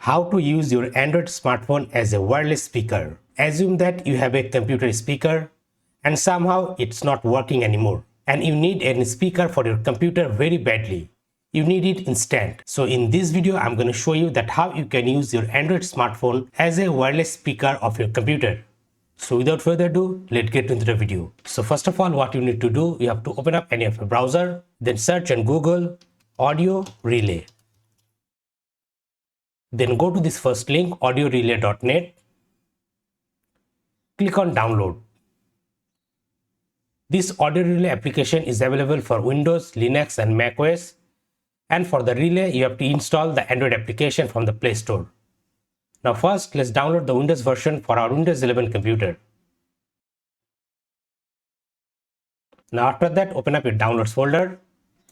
How to use your Android smartphone as a wireless speaker. Assume that you have a computer speaker and somehow it's not working anymore and you need a speaker for your computer very badly. You need it instant. So in this video I'm going to show you that how you can use your Android smartphone as a wireless speaker of your computer. So without further ado, let's get into the video. So first of all, what you need to do, you have to open up any of your browser, then search on Google AudioRelay. Then go to this first link, audiorelay.net. Click on download. This AudioRelay application is available for Windows, Linux and macOS. And for the relay, you have to install the Android application from the Play Store. Now first, let's download the Windows version for our Windows 11 computer. Now after that, open up your downloads folder.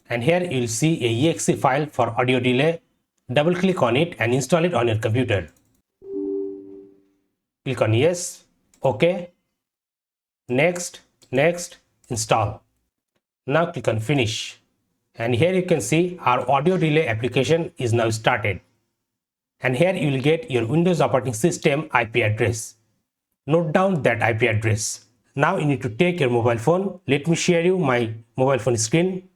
And here you will see a exe file for AudioRelay. Double click on it and install it on your computer. Click on yes, OK, next, install. Now click on finish. And here you can see our AudioRelay application is now started. And here you will get your Windows operating system IP address. Note down that IP address. Now you need to take your mobile phone. Let me share you my mobile phone screen.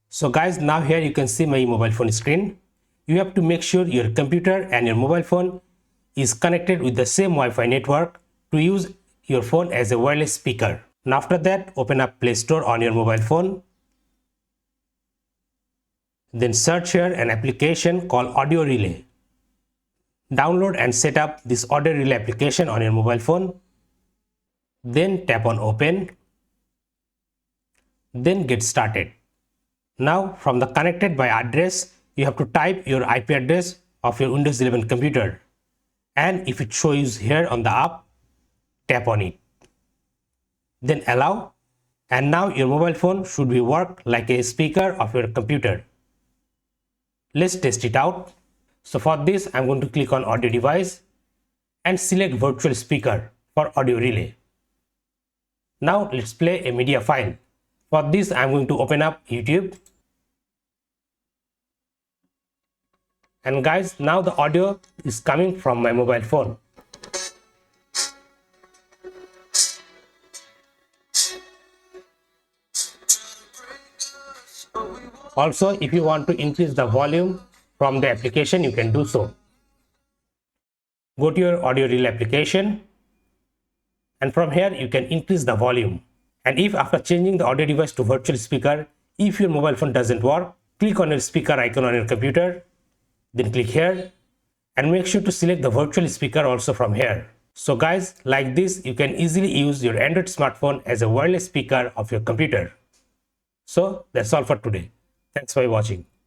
So guys, now here you can see my mobile phone screen. You have to make sure your computer and your mobile phone is connected with the same Wi-Fi network to use your phone as a wireless speaker. Now after that, open up Play Store on your mobile phone. Then search here an application called AudioRelay. Download and set up this AudioRelay application on your mobile phone. Then tap on open. Then get started. Now from the connected by address, you have to type your IP address of your Windows 11 computer. And if it shows here on the app, tap on it. Then allow. And now your mobile phone should be work like a speaker of your computer. Let's test it out. So for this, I'm going to click on audio device and select virtual speaker for AudioRelay. Now let's play a media file. For this, I'm going to open up YouTube. And guys, now the audio is coming from my mobile phone. Also, if you want to increase the volume from the application, you can do so. Go to your AudioRelay application. And from here, you can increase the volume. And if after changing the audio device to virtual speaker, if your mobile phone doesn't work, click on your speaker icon on your computer. Then click here and make sure to select the virtual speaker also from here. So guys, like this, you can easily use your Android smartphone as a wireless speaker of your computer. So that's all for today. Thanks for watching.